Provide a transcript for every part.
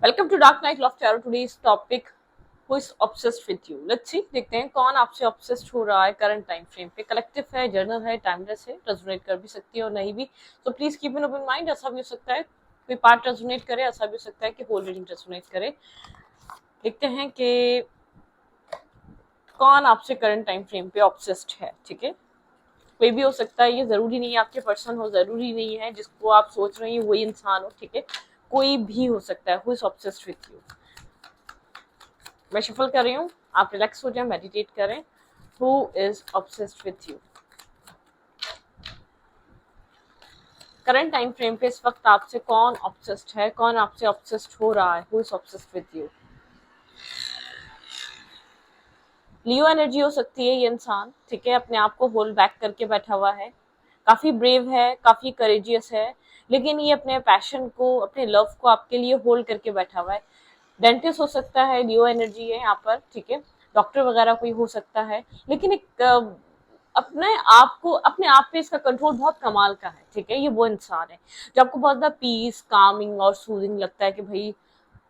Welcome to dark night love tarot. Today's topic who is obsessed with you. Let's see, देखते हैं कौन आपसे obsessed हो रहा है करंट टाइम फ्रेम पे। कलेक्टिव है, जर्नल है, टाइमलेस है, रेजोनेट कर भी सकती है और नहीं भी। तो please keep an open mind. ऐसा भी हो सकता है कोई पार्ट रेजोनेट करे, ऐसा भी हो सकता है कि होल रीडिंग रेजोनेट करे। देखते हैं कि कौन आपसे करंट टाइम फ्रेम पे ऑब्सेस्ड है। ठीक है, कोई भी हो सकता है, ये जरूरी नहीं है आपके पर्सन हो, जरूरी नहीं है जिसको आप सोच रहे हैं वही इंसान हो। ठीक है, कोई भी हो सकता है who is obsessed with you. मैं शफल कर रही हूँ, आप रिलैक्स हो जाएं, मेडिटेट करें। Who is obsessed with you. Current time frame पे इस वक्त आपसे कौन ऑब्सेस्ड है, कौन आपसे ऑब्सेस्ड हो रहा है। Who is obsessed with you. Leo energy हो सकती है ये इंसान। ठीक है, अपने आप को होल्ड बैक करके बैठा हुआ है, काफी ब्रेव है, काफी करेजियस है, लेकिन ये अपने पैशन को, अपने लव को आपके लिए होल्ड करके बैठा हुआ है। डेंटिस्ट हो सकता है, लियो एनर्जी है यहाँ पर। ठीक है, डॉक्टर वगैरह कोई हो सकता है, लेकिन एक अपने आप को, अपने आप पे इसका कंट्रोल बहुत कमाल का है। ठीक है, ये वो इंसान है जो आपको बहुत ज्यादा पीस, कामिंग और सूदिंग लगता है कि भाई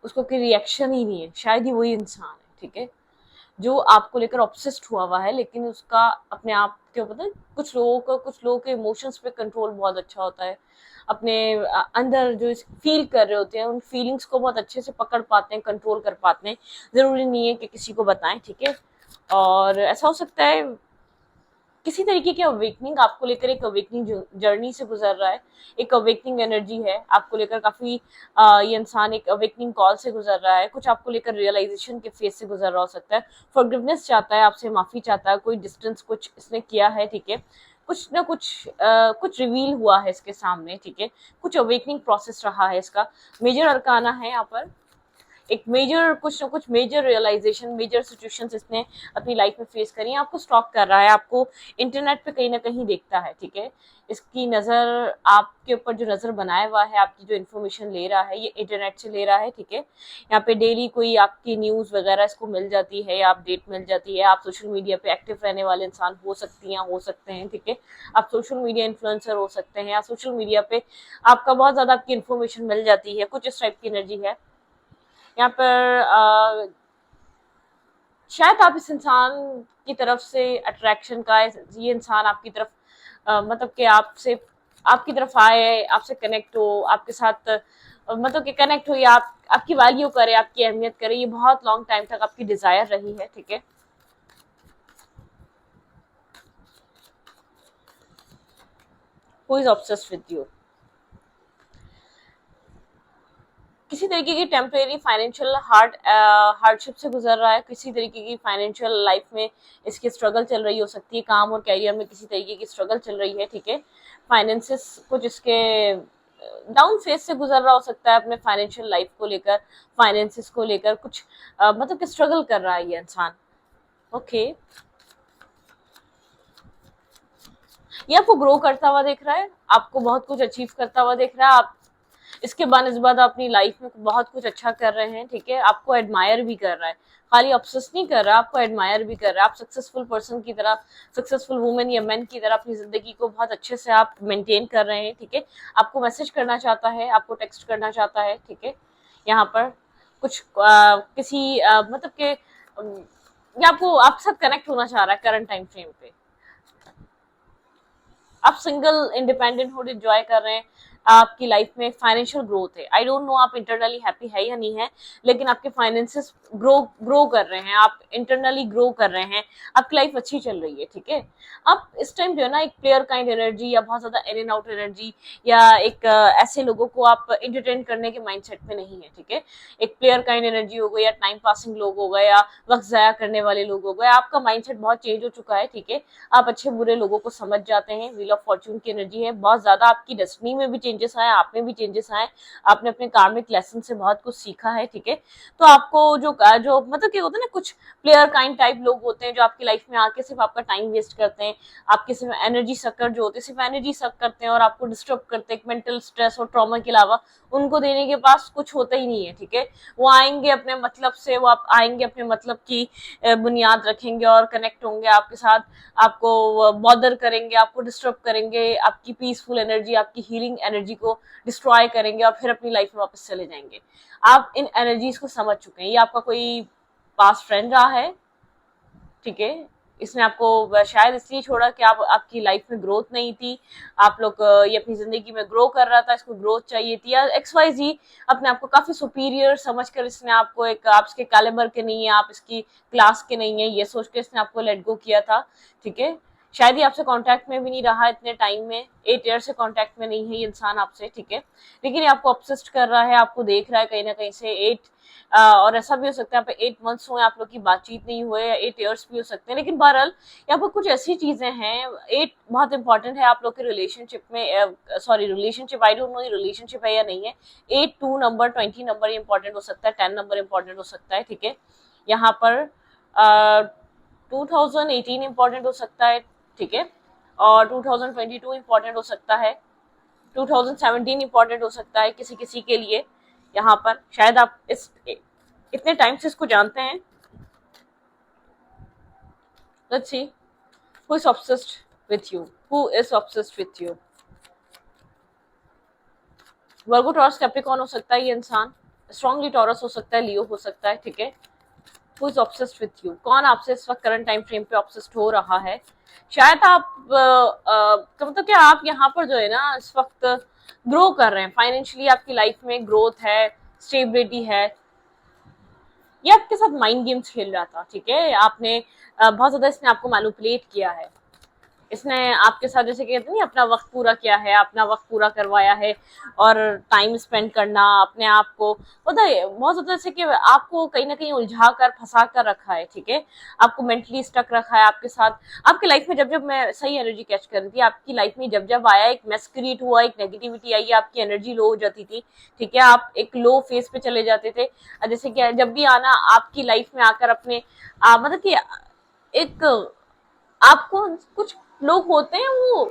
उसको कोई रिएक्शन ही नहीं है। शायद ही वही इंसान है। ठीक है, जो आपको लेकर ऑब्सेस्ड हुआ है, लेकिन उसका अपने आप के पता है, कुछ लोगों के इमोशंस पे कंट्रोल बहुत अच्छा होता है। अपने अंदर जो फील कर रहे होते हैं उन फीलिंग्स को बहुत अच्छे से पकड़ पाते हैं, कंट्रोल कर पाते हैं। जरूरी नहीं है कि किसी को बताएं। ठीक है, और ऐसा हो सकता है किसी तरीके की अवेकनिंग आपको लेकर, एक अवेकनिंग जर्नी से गुजर रहा है। एक अवेकनिंग एनर्जी है आपको लेकर, काफी ये इंसान एक अवेकनिंग कॉल से गुजर रहा है। कुछ आपको लेकर रियलाइजेशन के फेज से गुजर रहा हो सकता है। फॉरगिवनेस चाहता है आपसे, माफी चाहता है, कोई डिस्टेंस कुछ इसने किया है। ठीक है, कुछ ना कुछ रिवील हुआ है इसके सामने। ठीक है, कुछ अवेकनिंग प्रोसेस रहा है इसका। मेजर अरकाना है यहाँ पर, एक मेजर कुछ ना कुछ मेजर रियलाइजेशन, मेजर सिचुएशंस इसने अपनी लाइफ में फेस करी है। आपको स्टॉक कर रहा है, आपको इंटरनेट पे कहीं ना कहीं देखता है। ठीक है, इसकी नज़र आपके ऊपर जो नज़र बनाया हुआ है, आपकी जो इन्फॉर्मेशन ले रहा है, ये इंटरनेट से ले रहा है। ठीक है, यहाँ पे डेली कोई आपकी न्यूज़ वगैरह इसको मिल जाती है या अपडेट मिल जाती है। आप सोशल मीडिया पे एक्टिव रहने वाले इंसान हो सकती हैं, हो सकते हैं। ठीक है, आप सोशल मीडिया इन्फ्लुएंसर हो सकते हैं, या सोशल मीडिया पे आपका बहुत ज़्यादा आपकी इन्फॉर्मेशन मिल जाती है। कुछ इस टाइप की एनर्जी है यहाँ पर। शायद आप इस इंसान की तरफ से अट्रैक्शन का, ये इंसान आपकी तरफ मतलब कि आपसे, आपकी तरफ आए, आपसे कनेक्ट हो, आपके साथ मतलब कि कनेक्ट हो, या आपकी वैल्यू करे, आपकी अहमियत करे, ये बहुत लॉन्ग टाइम तक आपकी डिजायर रही है। ठीक है, who is obsessed with you. किसी तरीके की टेम्परेरी फाइनेंशियल हार्डशिप से गुजर रहा है। किसी तरीके की फाइनेंशियल लाइफ में इसकी स्ट्रगल चल रही हो सकती है, काम और कैरियर में किसी तरीके की स्ट्रगल चल रही है। ठीक है, फाइनेंसिस कुछ इसके डाउन फेज से गुजर रहा हो सकता है अपने फाइनेंशियल लाइफ को लेकर, फाइनेंसिस को लेकर कुछ मतलब कि स्ट्रगल कर रहा है ये इंसान। ओके, ये आपको ग्रो करता हुआ देख रहा है, आपको बहुत कुछ अचीव करता हुआ देख रहा है। आप इसके बनस्बत अपनी लाइफ में बहुत कुछ अच्छा कर रहे हैं। ठीक है, आपको एडमायर भी कर रहा है, खाली ऑब्सेस नहीं कर रहा, आपको एडमायर भी कर रहा है। आप सक्सेसफुल पर्सन की तरह, सक्सेसफुल वुमेन या मैन की तरह अपनी जिंदगी को बहुत अच्छे से आप मेंटेन कर रहे हैं। ठीक है, आपको मैसेज करना चाहता है, आपको टेक्स्ट करना चाहता है। ठीक है, यहाँ पर कुछ किसी मतलब के या आपको आपके साथ कनेक्ट होना चाह रहा है करंट टाइम फ्रेम पे। आप सिंगल इंडिपेंडेंट हुड एंजॉय कर रहे हैं, आपकी लाइफ में फाइनेंशियल ग्रोथ है। आई डोंट नो आप इंटरनली हैप्पी है या नहीं है, लेकिन आपके फाइनेंसेस ग्रो कर रहे हैं, आप इंटरनली ग्रो कर रहे हैं, आपकी लाइफ अच्छी चल रही है। ठीक है, आप इस टाइम जो है ना, एक प्लेयर काइंड एनर्जी या बहुत ज्यादा इन एंड आउट एनर्जी, या एक ऐसे लोगों को आप एंटरटेन करने के माइंडसेट में नहीं है। ठीक है, एक प्लेयर काइंड एनर्जी हो गई, या टाइम पासिंग लोग हो गए, या वक्त जाया करने वाले लोग हो गए। आपका माइंडसेट बहुत चेंज हो चुका है। ठीक है, आप अच्छे बुरे लोगों को समझ जाते हैं। व्हील ऑफ फॉर्च्यून की एनर्जी है, बहुत ज्यादा आपकी डेस्टिनी में भी चेंजेस आए, आप में भी चेंजेस आए, आपने अपने कार्मिक लेसन से बहुत कुछ सीखा है। ठीक है, तो आपको जो जो मतलब कि होता है ना, कुछ प्लेयर काइंड टाइप लोग होते हैं जो आपकी लाइफ में आके सिर्फ आपका टाइम वेस्ट करते हैं, आपके सिर्फ एनर्जी सकर जो होते हैं, सिर्फ एनर्जी सक करते हैं और आपको डिस्टर्ब करते हैं। मेंटल स्ट्रेस और ट्रॉमा के अलावा उनको देने के पास कुछ होता ही नहीं है। ठीक है, वो आएंगे अपने मतलब से, वो आप आएंगे अपने मतलब की बुनियाद रखेंगे और कनेक्ट होंगे आपके साथ, आपको बॉदर करेंगे, आपको डिस्टर्ब करेंगे, आपकी पीसफुल एनर्जी, आपकी हीलिंग एनर्जी एनर्जी को डिस्ट्रॉय करेंगे और फिर अपनी लाइफ में वापस चले जाएंगे। आप इन एनर्जीज को समझ चुके हैं। ये आपका कोई पास्ट फ्रेंड रहा है, ठीक है, इसने आपको शायद इसलिए छोड़ा कि आपकी लाइफ में ग्रोथ नहीं थी, आप लोग ये अपनी जिंदगी में ग्रो कर रहा था, इसको ग्रोथ चाहिए थी, या XYZ अपने आप को काफी सुपीरियर समझकर इसने आपको एक आप इसके कैलिबर के नहीं है, आप इसकी क्लास के नहीं है, ये सोच के इसने आपको लेट गो किया था, ठीक है। शायद ही आपसे कांटेक्ट में भी नहीं रहा इतने टाइम में, 8 ईयर से कांटेक्ट में नहीं है ये इंसान आपसे, ठीक है, लेकिन ये आपको ऑब्सेस्ड कर रहा है, आपको देख रहा है कहीं ना कहीं से 8 और ऐसा भी हो सकता है यहाँ पे 8 मंथ्स हुए आप लोग की बातचीत नहीं हुए, या 8 ईयर्स भी हो सकते हैं, लेकिन बहरहाल यहाँ पर कुछ ऐसी चीजें हैं। 8 बहुत इंपॉर्टेंट है आप लोग के रिलेशनशिप में, sorry relationship, I don't know ये रिलेशनशिप है या नहीं है। 8 2 नंबर 20 नंबर इंपॉर्टेंट हो सकता है, 10 नंबर इंपॉर्टेंट हो सकता है, ठीक है। यहाँ पर 2018 इंपॉर्टेंट हो सकता है, ठीक है, और 2022 इंपॉर्टेंट हो सकता है, 2017 इंपॉर्टेंट हो सकता है किसी किसी के लिए। यहाँ पर शायद आप इस इतने टाइम से इसको जानते हैं। Let's see who is obsessed with you, who is obsessed with you। Virgo taurus Capricorn हो सकता है ये इंसान, स्ट्रांगली टॉरस हो सकता है, लियो हो सकता है, ठीक है। who is obsessed with you, कौन आपसे इस वक्त करंट टाइम फ्रेम पे ऑब्सेस्ड हो रहा है। शायद आप मतलब क्या आप यहाँ पर जो है ना इस वक्त ग्रो कर रहे हैं फाइनेंशियली, आपकी लाइफ में ग्रोथ है, स्टेबिलिटी है। ये आपके साथ माइंड गेम्स खेल रहा था, ठीक है, आपने बहुत ज्यादा इसने आपको मैनिपुलेट किया है, इसने आपके साथ जैसे कहते नहीं अपना वक्त पूरा किया है, अपना वक्त पूरा करवाया है, और टाइम स्पेंड करना अपने आप को, पता है बहुत ज्यादा जैसे कि आपको कहीं ना कहीं उलझा कर फंसा कर रखा है, ठीक है, आपको मेंटली स्टक रखा है आपके साथ। आपकी लाइफ में जब जब मैं सही एनर्जी कैच कर रही थी, आपकी लाइफ में जब जब आया एक मेस क्रिएट हुआ, एक नेगेटिविटी आई, आपकी एनर्जी लो हो जाती थी, ठीक है, आप एक लो फेज पे चले जाते थे। जैसे कि जब भी आना आपकी लाइफ में आकर अपने मतलब कि एक आपको कुछ लोग होते हैं वो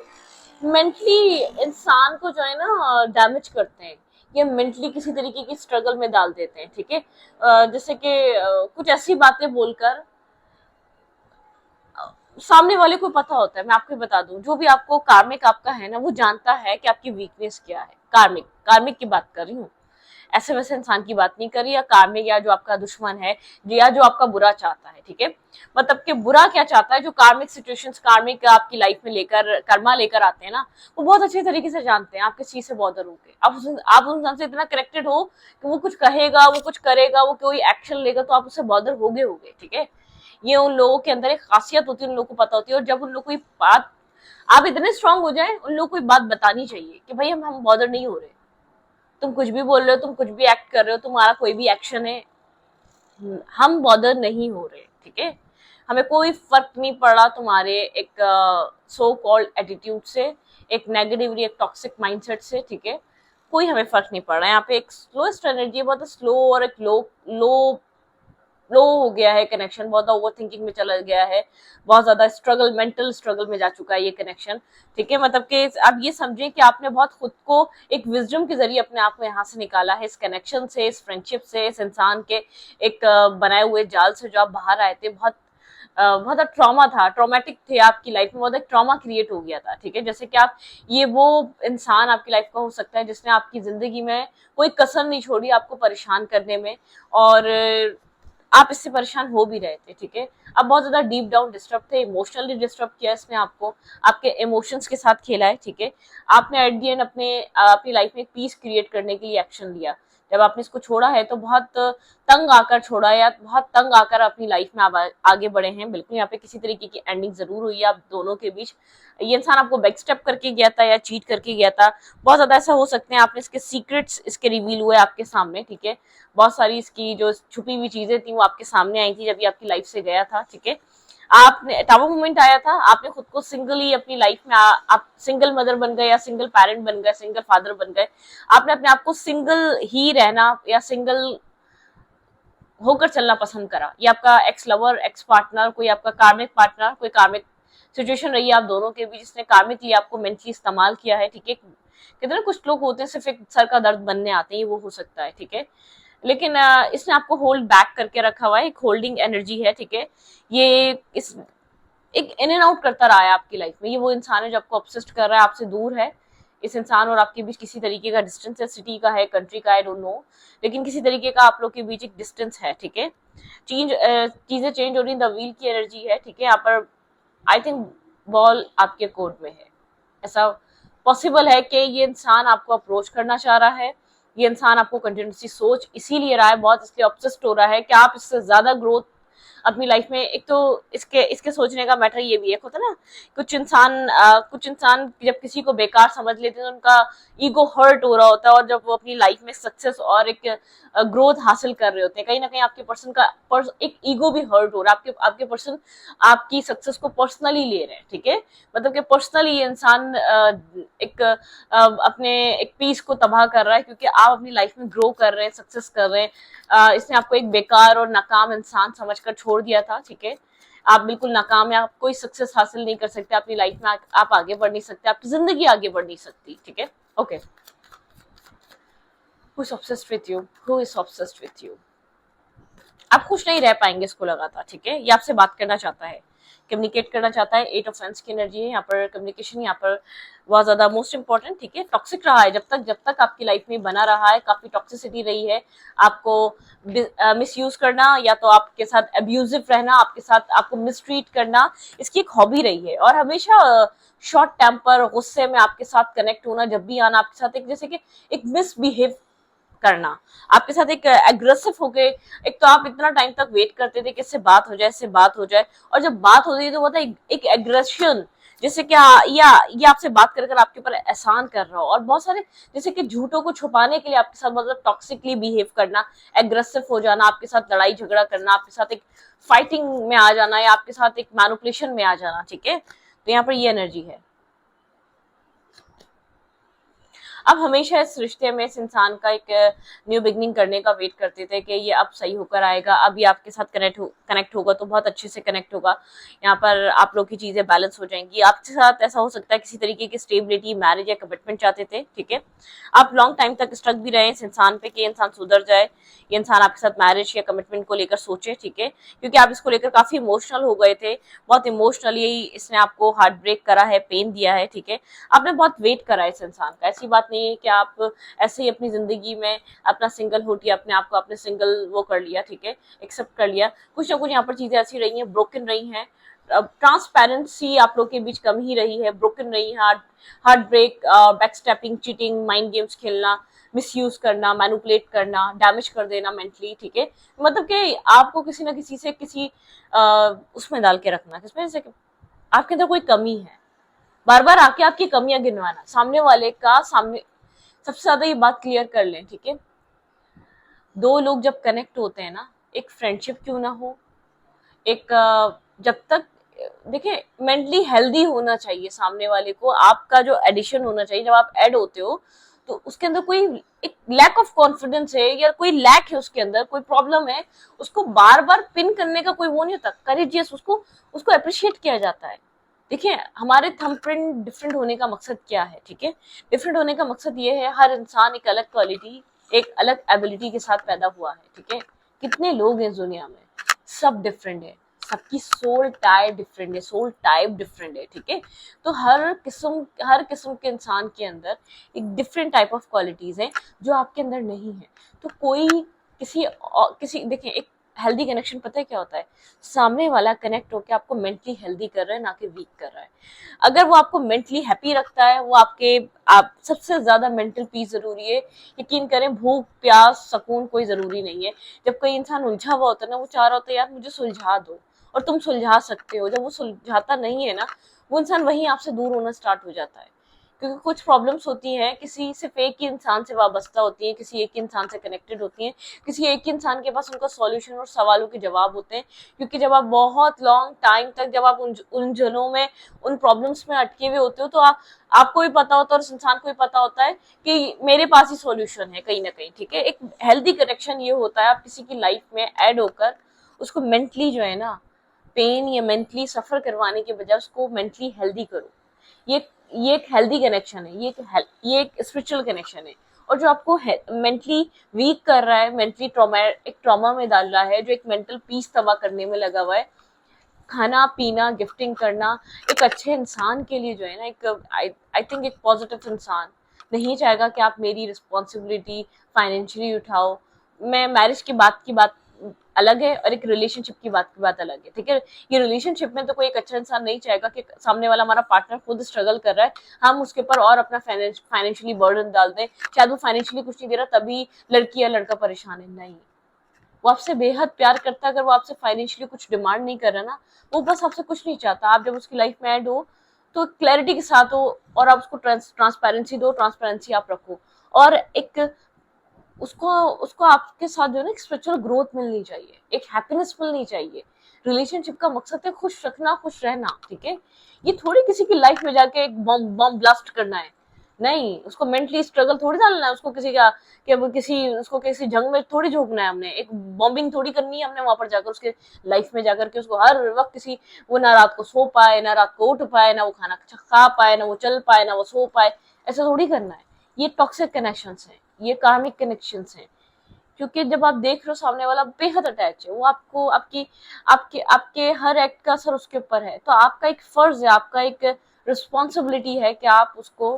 मेंटली इंसान को जो है ना डैमेज करते हैं, ये मेंटली किसी तरीके की स्ट्रगल में डाल देते हैं, ठीक है, जैसे कि कुछ ऐसी बातें बोलकर सामने वाले को पता होता है। मैं आपको बता दूं, जो भी आपको कार्मिक आपका है ना वो जानता है कि आपकी वीकनेस क्या है। कार्मिक कार्मिक की बात कर रही हूँ, ऐसे वैसे इंसान की बात नहीं कर रही, या कार्मिक या जो आपका दुश्मन है या जो आपका बुरा चाहता है, ठीक है, मतलब कि बुरा क्या चाहता है, जो कार्मिक सिचुएशंस कार्मिक आपकी लाइफ में लेकर कर्मा लेकर आते हैं ना, वो बहुत अच्छे तरीके से जानते हैं आप किस चीज से बॉदर होगे। आप उस इंसान से इतना कनेक्टेड हो कि वो कुछ कहेगा, वो कुछ करेगा, वो कोई एक्शन लेगा तो आप उससे बॉदर होगे, ठीक है। ये उन लोगों के अंदर एक खासियत होती है, उन लोगों को पता होती है, और जब उन लोग कोई बात आप इतने स्ट्रांग हो जाए, उन लोग कोई बात बतानी चाहिए कि भाई हम बॉदर नहीं हो रहे, तुम कुछ भी बोल रहे हो, तुम कुछ भी एक्ट कर रहे हो, तुम्हारा कोई भी एक्शन है, हम बॉदर नहीं हो रहे, ठीक है, हमें कोई फर्क नहीं पड़ रहा तुम्हारे एक सो कॉल्ड एटीट्यूड से, एक नेगेटिवली एक टॉक्सिक माइंडसेट से, ठीक है, कोई हमें फर्क नहीं पड़ रहा है। यहाँ पे एक स्लोएस्ट एनर्जी है, बहुत स्लो, और एक लो लो लो हो गया है कनेक्शन, बहुत ओवर थिंकिंग में चला गया है, बहुत ज्यादा स्ट्रगल, मेंटल स्ट्रगल में जा चुका है ये कनेक्शन, ठीक है। मतलब कि आप ये समझें कि आपने बहुत खुद को एक विजडम के जरिए अपने आप को यहाँ से निकाला है, इस कनेक्शन से, इस फ्रेंडशिप से, इस इंसान के एक बनाए हुए जाल से जो आप बाहर आए थे। बहुत ट्रॉमा था, ट्रॉमेटिक थे आपकी लाइफ में, बहुत एक ट्रॉमा क्रिएट हो गया था, ठीक है। जैसे कि आप ये वो इंसान आपकी लाइफ का हो सकता है जिसने आपकी जिंदगी में कोई कसर नहीं छोड़ी आपको परेशान करने में, और आप इससे परेशान हो भी रहे थे, ठीक है। आप बहुत ज्यादा डीप डाउन डिस्टर्ब थे, इमोशनली डिस्टर्ब किया इसने आपको, आपके इमोशंस के साथ खेला है, ठीक है। आपने एट द एंड अपनी लाइफ में एक पीस क्रिएट करने के लिए एक्शन लिया। जब आपने इसको छोड़ा है तो बहुत तंग आकर छोड़ा, या बहुत तंग आकर अपनी लाइफ में आप आगे बढ़े हैं। बिल्कुल यहाँ पे किसी तरीके की एंडिंग जरूर हुई है आप दोनों के बीच। ये इंसान आपको बैक स्टेप करके गया था या चीट करके गया था, बहुत ज्यादा ऐसा हो सकते हैं। आपने इसके सीक्रेट्स इसके रिवील हुए आपके सामने, ठीक है। बहुत सारी इसकी जो छुपी हुई चीजें थी वो आपके सामने आई थी जब ये आपकी लाइफ से गया था, ठीक है। आपने टावर मोमेंट आया था, आपने खुद को सिंगल ही अपनी लाइफ में आप सिंगल मदर बन गए, या सिंगल पेरेंट बन गए, सिंगल फादर बन गए। आपने अपने आप को सिंगल ही रहना या सिंगल होकर चलना पसंद करा। ये आपका एक्स लवर, एक्स पार्टनर, कोई आपका कार्मिक पार्टनर, कोई कार्मिक सिचुएशन रही है आप दोनों के बीच, जिसने कार्मिकली आपको मेंटली इस्तेमाल किया है, ठीक है। कितने कुछ लोग होते हैं सिर्फ एक सर का दर्द बनने आते हैं, वो हो सकता है, ठीक है। लेकिन इसने आपको होल्ड बैक करके रखा हुआ है, एक होल्डिंग एनर्जी है, ठीक है। ये इस एक इन एंड आउट करता रहा है आपकी लाइफ में। ये वो इंसान है जो आपको ऑब्सेस्ड कर रहा है, आपसे दूर है, इस इंसान और आपके बीच किसी तरीके का डिस्टेंस है, सिटी का है, कंट्री का, आई डोंट नो, लेकिन किसी तरीके का आप लोग के बीच एक डिस्टेंस है, ठीक है। चीजें चेंज हो रही, द व्हील की एनर्जी है, ठीक है। यहाँ पर आई थिंक बॉल आपके कोर्ट में है। ऐसा पॉसिबल है कि ये इंसान आपको अप्रोच करना चाह रहा है, ये इंसान आपको कंटिन्यूसली सोच इसीलिए रहा है, बहुत इसलिए ऑब्सेस्ड हो रहा है कि आप इससे ज्यादा ग्रोथ अपनी लाइफ में। एक तो इसके इसके सोचने का मैटर ये भी एक होता है ना, कुछ इंसान जब किसी को बेकार समझ लेते हैं तो उनका ईगो हर्ट हो रहा होता है, और जब वो अपनी लाइफ में सक्सेस और एक ग्रोथ हासिल कर रहे होते हैं, कहीं ना कहीं आपके पर्सन का एक ईगो भी हर्ट हो रहा है, आपके पर्सन आपकी सक्सेस को पर्सनली ले रहे हैं, ठीक है। मतलब कि पर्सनली ये इंसान अपने एक पीस को तबाह कर रहा है, क्योंकि आप अपनी लाइफ में ग्रो कर रहे हैं, सक्सेस कर रहे हैं। इसने आपको एक बेकार और नाकाम इंसान समझकर छोड़ दिया था, ठीक है। आप बिल्कुल नाकाम है, आप कोई सक्सेस हासिल नहीं कर सकते अपनी लाइफ में, आप आगे बढ़ नहीं सकते, आपकी जिंदगी आगे बढ़ नहीं सकती, ठीक है। Okay, who is obsessed with you, who is obsessed with you. आप खुश नहीं रह पाएंगे इसको लगातार, ठीक है। ये आपसे बात करना चाहता है, कम्युनिकेट करना चाहता है। 8 ऑफ फेंस की एनर्जी है यहाँ पर, कम्युनिकेशन यहाँ पर बहुत ज्यादा मोस्ट इंपॉर्टेंट, ठीक है। टॉक्सिक रहा है जब तक आपकी लाइफ में बना रहा है, काफी टॉक्सिसिटी रही है, आपको मिसयूज करना या तो आपके साथ अब्यूजिव रहना, आपके साथ आपको मिसट्रीट करना, इसकी एक हॉबी रही है। और हमेशा शॉर्ट टेम्पर, गुस्से में आपके साथ कनेक्ट होना, जब भी आना आपके साथ एक जैसे कि एक मिसबिहेव करना, आपके साथ एक एग्रेसिव हो गए। एक तो आप इतना टाइम तक वेट करते थे कि इससे बात हो जाए, इससे बात हो जाए, और जब बात होती है तो होता है एक एग्रेशन, जैसे कि या ये आपसे बात कर कर आपके ऊपर एहसान कर रहा हो, और बहुत सारे जैसे कि झूठों को छुपाने के लिए आपके साथ मतलब टॉक्सिकली बिहेव करना, एग्रेसिव हो जाना, आपके साथ लड़ाई झगड़ा करना, आपके साथ एक फाइटिंग में आ जाना, या आपके साथ एक मैनिपुलेशन में आ जाना, ठीक है। तो यहाँ पर ये एनर्जी है। अब हमेशा इस रिश्ते में इस इंसान का एक न्यू बिगनिंग करने का वेट करते थे कि ये अब सही होकर आएगा, अब ये आपके साथ कनेक्ट होगा तो बहुत अच्छे से कनेक्ट होगा, यहाँ पर आप लोग की चीजें बैलेंस हो जाएंगी। आपके साथ ऐसा हो सकता है किसी तरीके की स्टेबिलिटी, मैरिज या कमिटमेंट चाहते थे, ठीक है। आप लॉन्ग टाइम तक स्टक भी रहे इस इंसान पे कि इंसान सुधर जाए, ये इंसान आपके साथ मैरिज या कमिटमेंट को लेकर सोचे, ठीक है, क्योंकि आप इसको लेकर काफी इमोशनल हो गए थे, बहुत इमोशनली इसने आपको हार्ट ब्रेक करा है, पेन दिया है, ठीक है। आपने बहुत वेट करा इस इंसान का, ऐसी बात नहीं है कि आप ऐसे ही अपनी जिंदगी में अपना सिंगल हुड या अपने आप को आपने सिंगल वो कर लिया, ठीक है, एक्सेप्ट कर लिया। कुछ ना कुछ यहाँ पर चीजें ऐसी रही हैं, ब्रोकन रही हैं, ट्रांसपेरेंसी आप लोग के बीच कम ही रही है, ब्रोकन रही है, heartbreak, backstabbing, cheating, mind games खेलना, मिसयूज करना, मैनिपुलेट करना, डैमेज कर देना मेंटली, ठीक है। मतलब कि आपको किसी ना किसी से किसी उसमें डाल के रखना, किसमें जैसे आपके अंदर कोई कमी है, बार बार आके आपकी कमियां गिनवाना, सामने वाले का सामने सबसे ज्यादा ये बात क्लियर कर लें, ठीक है। दो लोग जब कनेक्ट होते हैं ना, एक फ्रेंडशिप क्यों ना हो, एक जब तक देखिए मेंटली हेल्दी होना चाहिए सामने वाले को, आपका जो एडिशन होना चाहिए, जब आप ऐड होते हो तो उसके अंदर कोई एक लैक ऑफ कॉन्फिडेंस है या कोई लैक है उसके अंदर, कोई प्रॉब्लम है, उसको बार बार पिन करने का कोई वो नहीं होता, करेजियस, उसको अप्रिशिएट किया जाता है। देखिए हमारे थंबप्रिंट डिफरेंट होने का मकसद क्या है, ठीक है। डिफरेंट होने का मकसद ये है, हर इंसान एक अलग क्वालिटी, एक अलग एबिलिटी के साथ पैदा हुआ है, ठीक है। कितने लोग हैं इस दुनिया में, सब डिफरेंट है, सबकी सोल टाइप डिफरेंट है, सोल टाइप डिफरेंट है, ठीक है। तो हर किस्म के इंसान के अंदर एक डिफरेंट टाइप ऑफ क्वालिटीज है जो आपके अंदर नहीं है। तो कोई किसी देखिए, एक हेल्दी कनेक्शन पता है क्या होता है, सामने वाला कनेक्ट होकर आपको मेंटली हेल्दी कर रहा है, ना कि वीक कर रहा है। अगर वो आपको मेंटली हैप्पी रखता है, वो आप सबसे ज्यादा मेंटल पीस जरूरी है। यकीन करें, भूख प्यास सुकून कोई जरूरी नहीं है। जब कोई इंसान उलझा हुआ होता है ना, वो चाह रहा होता है यार मुझे सुलझा दो, और तुम सुलझा सकते हो। जब वो सुलझाता नहीं है ना, वो इंसान वहीं आपसे दूर होना स्टार्ट हो जाता है, क्योंकि कुछ प्रॉब्लम्स होती हैं, किसी सिर्फ एक ही इंसान से वाबस्ता होती हैं, किसी एक ही इंसान से कनेक्टेड होती हैं, किसी एक ही इंसान के पास उनका सॉल्यूशन और सवालों के जवाब होते हैं। क्योंकि जब आप बहुत लॉन्ग टाइम तक जब आप उलझनों में, उन प्रॉब्लम्स में अटके हुए होते हो, तो आपको भी पता होता है और उस इंसान को भी पता होता है कि मेरे पास ही सॉल्यूशन है कहीं ना कहीं, ठीक है। एक हेल्दी कनेक्शन ये होता है, आप किसी की लाइफ में ऐड होकर उसको मेंटली जो है ना पेन या मेंटली सफर करवाने के बजाय उसको मेंटली हेल्दी करो। ये एक हेल्दी कनेक्शन है, ये एक स्पिरिचुअल कनेक्शन है। और जो आपको मेंटली वीक कर रहा है, मेंटली एक ट्रॉमा में डाल रहा है, जो एक मेंटल पीस तबाह करने में लगा हुआ है, खाना पीना, गिफ्टिंग करना एक अच्छे इंसान के लिए जो है ना, एक आई थिंक एक पॉजिटिव इंसान नहीं चाहेगा कि आप मेरी रिस्पॉन्सिबिलिटी फाइनेंशियली उठाओ। मैं मैरिज की बात अलग है और एक रिलेशनशिप की बात अलग है, ठीक है। ये रिलेशनशिप में तो कोई एक अच्छा इंसान नहीं चाहेगा कि सामने वाला हमारा पार्टनर खुद स्ट्रगल कर रहा है, हम उसके ऊपर और अपना फाइनेंशियली बर्डन डाल दें। शायद वो फाइनेंशियली कुछ नहीं दे रहा, तभी लड़की या लड़का परेशान है। नहीं, वो आपसे बेहद प्यार करता है। अगर वो आपसे फाइनेंशियली कुछ डिमांड नहीं कर रहा ना, वो बस आपसे कुछ नहीं चाहता। आप जब उसकी लाइफ में ऐड हो तो क्लैरिटी के साथ हो, और आप उसको ट्रांसपेरेंसी दो, ट्रांसपेरेंसी आप रखो, और एक उसको उसको आपके साथ जो है ना एक स्पिरिचुअल ग्रोथ मिलनी चाहिए, एक हैप्पीनेस मिलनी चाहिए। रिलेशनशिप का मकसद है खुश रखना, खुश रहना, ठीक है। ये थोड़ी किसी की लाइफ में जाके एक बम बम ब्लास्ट करना है। नहीं, उसको मेंटली स्ट्रगल थोड़ी डालना है, उसको किसी का कि वो किसी उसको किसी जंग में थोड़ी झोंकना है हमने, एक बॉम्बिंग थोड़ी करनी है हमने वहां पर जाकर उसके लाइफ में जाकर के उसको हर वक्त किसी, वो ना रात को सो पाए, ना रात को उठ पाए, ना वो खाना खा पाए, ना वो चल पाए, ना वो सो पाए। ऐसा थोड़ी करना है। ये टॉक्सिक कनेक्शंस हैं, ये कार्मिक कनेक्शंस हैं। क्योंकि जब आप देख रहे हो सामने वाला बेहद अटैच है, वो आपको आपकी आपके आपके हर एक्ट का असर उसके ऊपर है, तो आपका एक फर्ज है, आपका एक रिस्पॉन्सिबिलिटी है कि आप उसको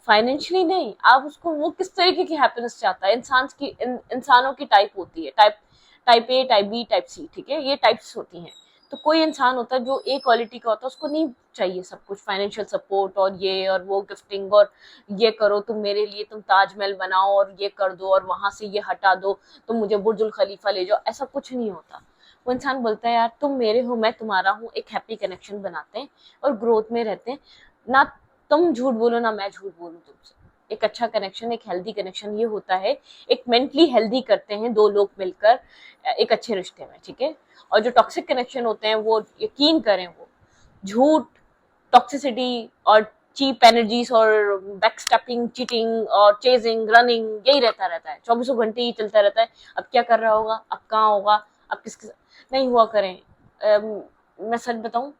फाइनेंशियली नहीं, आप उसको वो किस तरीके की हैप्पीनेस चाहता है। इंसानों की टाइप होती है, type A, type B, type C, ठीक है, ये टाइप्स होती हैं। तो कोई इंसान होता है जो ए क्वालिटी का होता है, उसको नहीं चाहिए सब कुछ, फाइनेंशियल सपोर्ट और ये और वो गिफ्टिंग, और ये करो तुम मेरे लिए, तुम ताजमहल बनाओ और ये कर दो और वहां से ये हटा दो, तुम मुझे बुर्जुल खलीफा ले जाओ, ऐसा कुछ नहीं होता। वो इंसान बोलता है यार तुम मेरे हो, मैं तुम्हारा हूँ, एक हैप्पी कनेक्शन बनाते हैं और ग्रोथ में रहते हैं। ना तुम झूठ बोलो ना मैं झूठ बोलूं तुमसे। एक अच्छा कनेक्शन, एक हेल्दी कनेक्शन ये होता है, एक मेंटली हेल्दी करते हैं दो लोग मिलकर एक अच्छे रिश्ते में, ठीक है। और जो टॉक्सिक कनेक्शन होते हैं, वो यकीन करें, वो झूठ, टॉक्सिसिटी और चीप एनर्जीज और बैकस्टैपिंग, चीटिंग और चेजिंग, रनिंग, यही रहता है, चौबीसों घंटे ही चलता रहता है। अब क्या कर रहा होगा, अब कहाँ होगा, अब किसके नहीं हुआ करें। मैं सच बताऊं,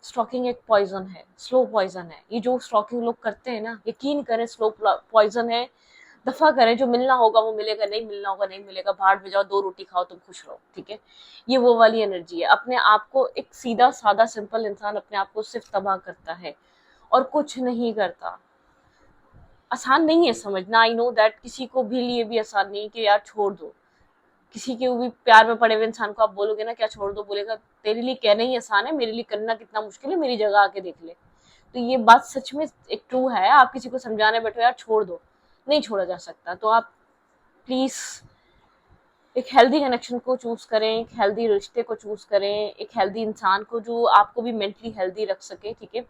स्टॉकिंग एक पॉइजन है, स्लो पॉइजन है। ये जो स्टॉकिंग लोग करते हैं ना, यकीन करें स्लो पॉइजन है। दफा करें, जो मिलना होगा वो मिलेगा, नहीं मिलना होगा नहीं मिलेगा, भाड़ में जाओ, दो रोटी खाओ, तुम खुश रहो, ठीक है। ये वो वाली एनर्जी है। अपने आप को एक सीधा सादा सिंपल इंसान अपने आप को सिर्फ तबाह करता है और कुछ नहीं करता। आसान नहीं है समझना, आई नो दैट, किसी को भी लिए भी आसान नहीं कि यार छोड़ दो। किसी के भी प्यार में पड़े हुए इंसान को आप बोलोगे ना क्या छोड़ दो, बोलेगा तेरे लिए कहना ही आसान है, मेरे लिए करना कितना मुश्किल है, मेरी जगह आके देख ले। तो ये बात सच में एक ट्रू है। आप किसी को समझाने बैठो यार छोड़ दो, नहीं छोड़ा जा सकता। तो आप प्लीज एक हेल्दी कनेक्शन को चूज करें, एक हेल्दी रिश्ते को चूज करें, एक हेल्दी इंसान को जो आपको भी मेंटली हेल्दी रख सके, ठीक है।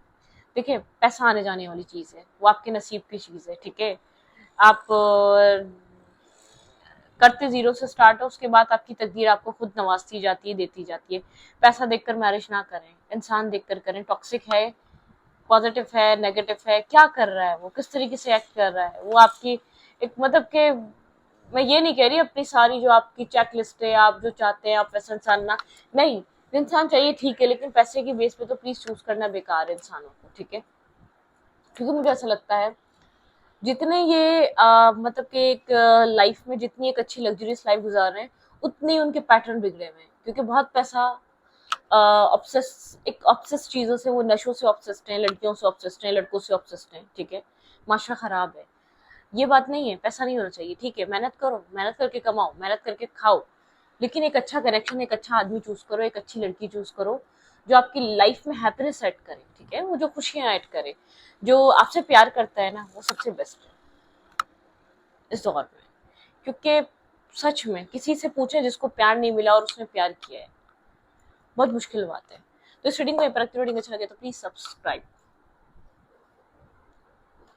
देखिए, पैसा आने जाने वाली चीज है, वो आपके नसीब की चीज है, ठीक है। आप करते जीरो से स्टार्ट हो, उसके बाद आपकी तकदीर आपको खुद नवाजती जाती है, देती जाती है। पैसा देखकर मैरिज ना करें, इंसान देखकर करें। टॉक्सिक है, पॉजिटिव है, नेगेटिव है, क्या कर रहा है वो, किस तरीके से एक्ट कर रहा है वो, आपकी एक मतलब के, मैं ये नहीं कह रही अपनी सारी जो आपकी चेक लिस्ट है, आप जो चाहते हैं आप वैसा इंसान ना, नहीं, इंसान चाहिए ठीक है, लेकिन पैसे की बेस पे तो प्लीज चूज करना बेकार है इंसानों को, ठीक है। क्योंकि मुझे ऐसा लगता है जितने ये मतलब कि एक लाइफ में जितनी एक अच्छी लग्जरियस लाइफ गुजार रहे हैं, उतने ही उनके पैटर्न बिगड़े हुए हैं। क्योंकि बहुत पैसा एक ऑब्सेस चीजों से, वो नशों से ऑब्सेस्ड हैं, लड़कियों से ऑब्सेस्ड हैं, लड़कों से ऑब्सेस्ड हैं, ठीक है। माशरा खराब है। ये बात नहीं है पैसा नहीं होना चाहिए, ठीक है, मेहनत करो, मेहनत करके कमाओ, मेहनत करके खाओ, लेकिन एक अच्छा कनेक्शन, एक अच्छा आदमी चूज करो, एक अच्छी लड़की चूज करो जो आपकी लाइफ में हैप्पीनेस ऐड करे, ठीक है, वो जो खुशियां ऐड करे, जो आपसे प्यार करता है ना, वो सबसे बेस्ट है इस दौर में। क्योंकि सच में किसी से पूछे जिसको प्यार नहीं मिला और उसने प्यार किया है, बहुत मुश्किल बात है। तो इस रीडिंग को, रीडिंग अच्छा लगे तो प्लीज सब्सक्राइब।